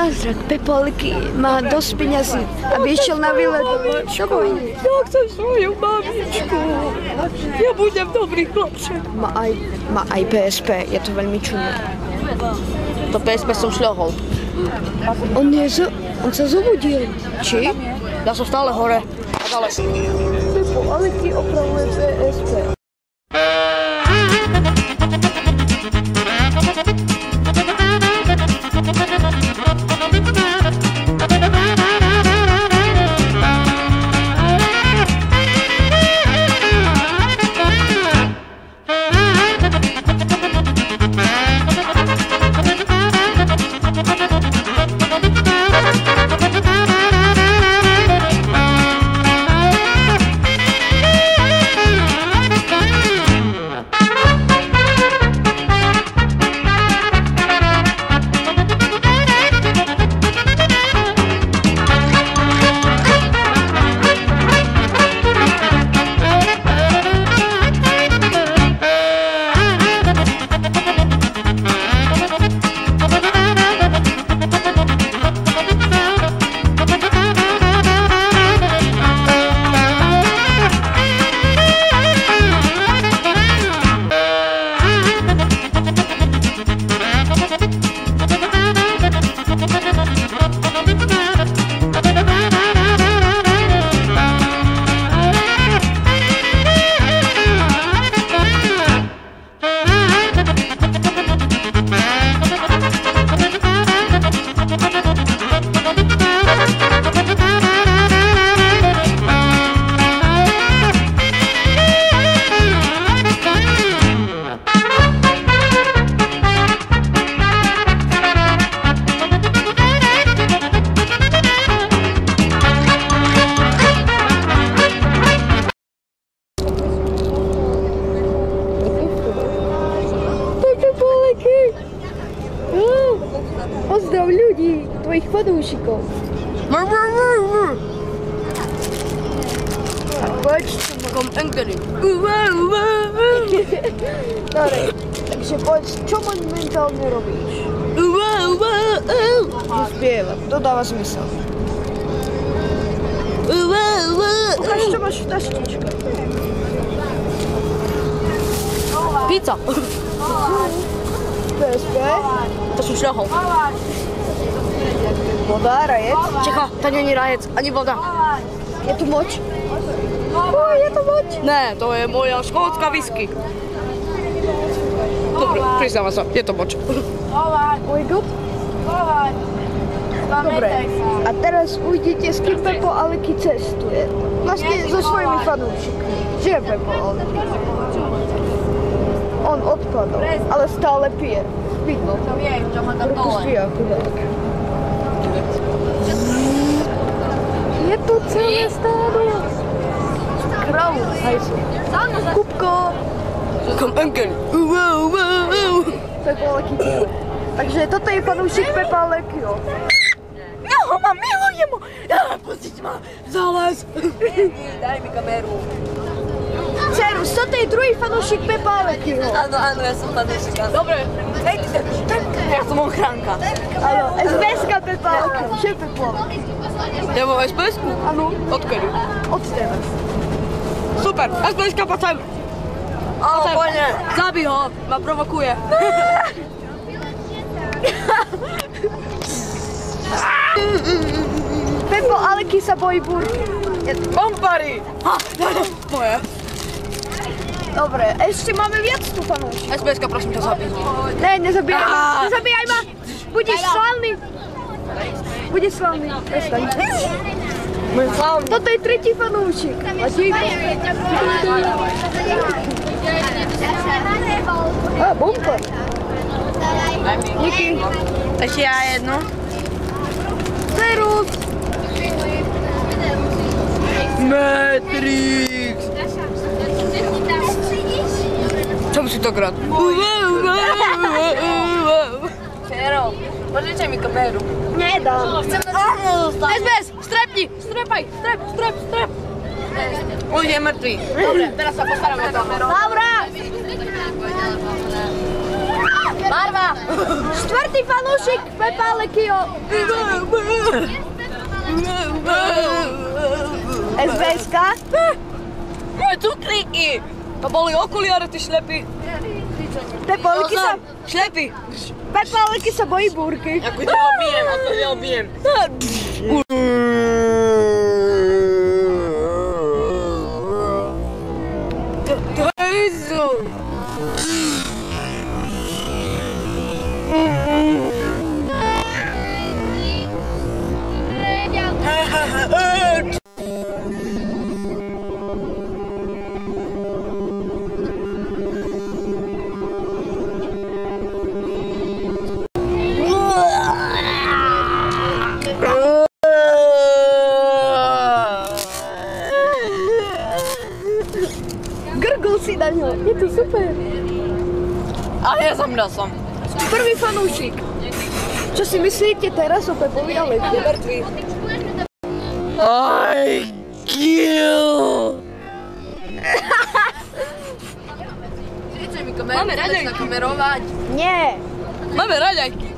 zázrak. Pepolky má dosť peňazí, aby išiel na výlet. Ja chcem svoju mamičku. Ja budem dobrý chlapček. Má aj PSP, je to veľmi čudné. To PSP som šľohol. On sa zobudil. Či? Ja som stále hore. A dále. Pepo, ale ty opravuje PSP. Pozdrav ľudí, tvojich fanúšikov. A poď, Kom Engeli. Dobre, takže poď, čo momentálne robíš? Spievam, to dáva zmysel. Ukáž, čo máš v taštičke. Pizza. PSP. To som šľohol. Voda, rajec. Čeká, to nie je rajec, ani voda. Je tu moč? Je to moč. Ne, to je moja škótska whisky. Dobre, priznávam sa, je to moč. Oj, god. Dobre, a teraz ujdete s kým Pepo Aleky cestuje. Vlastne so svojimi fanúšikmi. Že je Pepo Aleky? On odpadol, ale stále pije. Vidno. Ruku spíja, chudák. Je to celé stádo. Kravu, hajsu. Kupko. Kom Engeli. Pepo Aleky pije. Takže toto je fanúšik Pepa Alekyho. Ja ho mám, milujem ho. Ja, pustiť ma, zález. Daj mi kameru. Cerus, toto je druhý fanúšik Pepa Alekyho. Áno, ja som fanúšik. Dobre, hej, ja som ochránka. Áno, SBS-ka Pepa Alekyho. Čo je Pepo Aleky? Ja mám SBS-ku? Áno. Odkedy? Od teraz. Super, SBS-ka, poď sem. Áno, poďne. Zabij ho, ma provokuje. Pepo Aleky sa bojí búrky. Pompary! Moje. Dobre, ešte máme viac tu fanúšikov. SBS-ka, prosím ťa, zabij. Ne, nezabíjaj ma. Nezabíjaj ma. Budeš slavný. Budeš slavný. Prestaň. Toto je tretí fanúšik. A ty? Bumper. Díky. Ešte ja jednu. Cerus. Matrix. Čom si to krát? Fero, požičaj mi kameru. Nedám. SBS, strepni, strepaj, strep. On je mŕtvý. Dobre, teraz sa postaráme o to. Dobrá. Barva! Štvrtý fanúšik Pepa Lekio. SBS-ka. Moje cukríky! To boli okuliare, ty šlepy. Pepa Leky sa... Šlepy! Pepa Leky sa bojí búrky. Ako ťa obijem, ako ťa obijem. Grgol si na ňo. Je to super. Ale ja som. Prvý fanúšik. Čo si myslíte teraz o Pepovi a Leky? Mŕtvý. I kill! Máme raďajky. Kamerovať. Nie. Máme raďajky.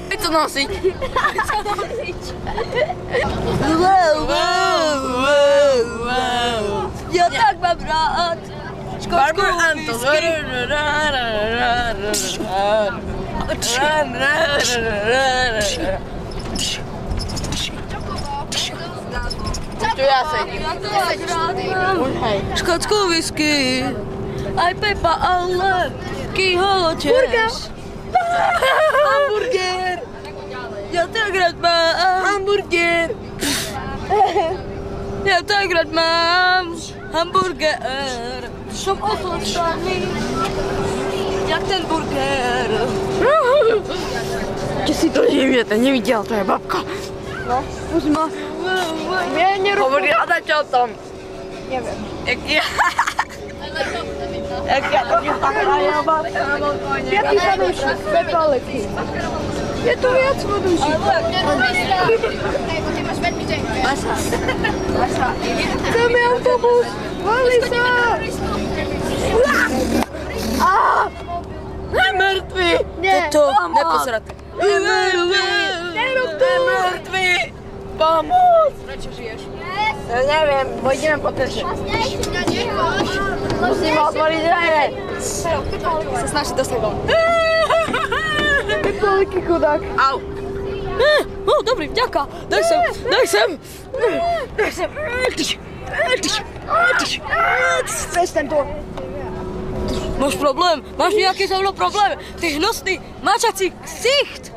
Veď to nosiť. Ja tak mám rád. Barber Anton. Tu ja sedím. Škótsku whisky. Aj Pepa, ale kýho chceš? Hamburger. Ja tak rád mám hamburger. Ja tak rád mám hamburger. Som ochostaný, jak ten burger. Čo si to... neviděl, to je babka. No, už ma... Ja nerúbim. Hovorí hľadača o tom. Neviem. Jak ja to nepakrajem, babka. Piatý fanúšik Pepa Leky. Je to viac fanúšik. Chceme autobus. Vali sa. Je mŕtvy. Nie. To nepozerate. Je mŕtvy. Nerob to. Je mŕtvy. Pomôž. Prečo žiješ? Ja neviem, ideme po teše. Musíme otvoriť dvere. Sa snaží dostať von. Pepa Leky chudák. Au. Dobrý, vďaka. Daj sem. Prestaň to. Máš problém? Máš nejaký so mnou problém? Ty hnusný, mačací ksicht.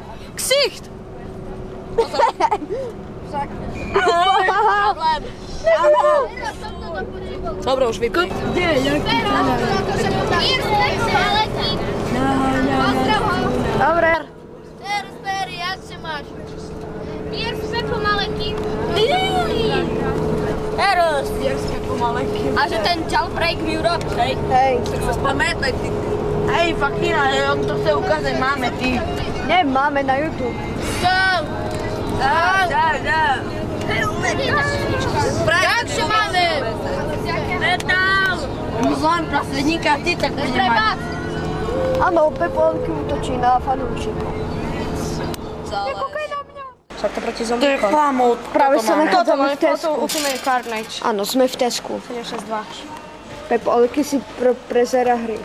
Problém. Dobre, už vypí. Dobre. Stary, jak się masz? Pierwsze pomaleki. Teraz. Jerskie pomalejky. A že ten jailbreak mi urobíš, hej? Hej. Tak sa spamätaj, ty. Hej, fakina, on to chce ukázať máme, ty. Nie, máme na YouTube. Čau. Dá. Jak się mamy? Metal. Zlám prostredníka, ty tak bude mať. Áno, Pepa Leky útočí na fanúšikov. Však to proti zombíkom. To je klamot. Práve sa nachádzame v Tesku. Ultimate Carnage. Áno, sme v Tesku. 762. Pepa Leky si prezera hry.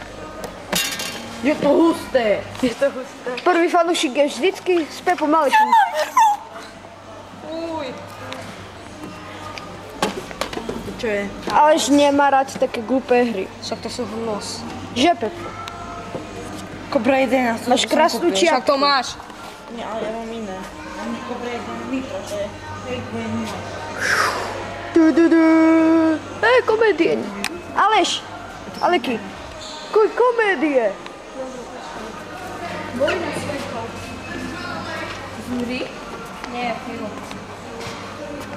Je to husté. Prvý fanúšik je vždycky s Pepom Lekym. Uj. Čo je? Alež nemá rád také glupé hry. Však to sú hnus. Že, Pepo? Kobra 11. Máš krásnu Však čiapku. to máš. Nie, ale ja mám iné. Mám Kobra 11 nitro, to je. Komédie. Aleš, Aleky, komédie. Hry? Nie, film.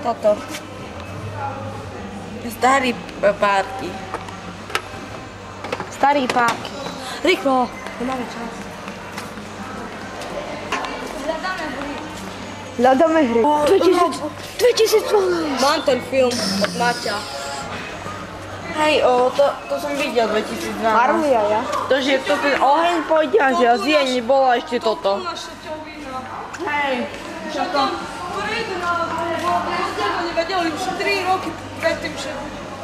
Toto. Starý párky. Starý párky. Rýchlo. Nemáme čas. Hľadáme hry. 2012. Mám ten film od Maťa. Hej, to som videl 2012. Marlia, ja. To, že to ten oheň pôjde a že Azia nebola ešte toto. Naša ťovina. Hej, čo to? Prejdú na... Lebo nevedeli už 3 roky predtým, že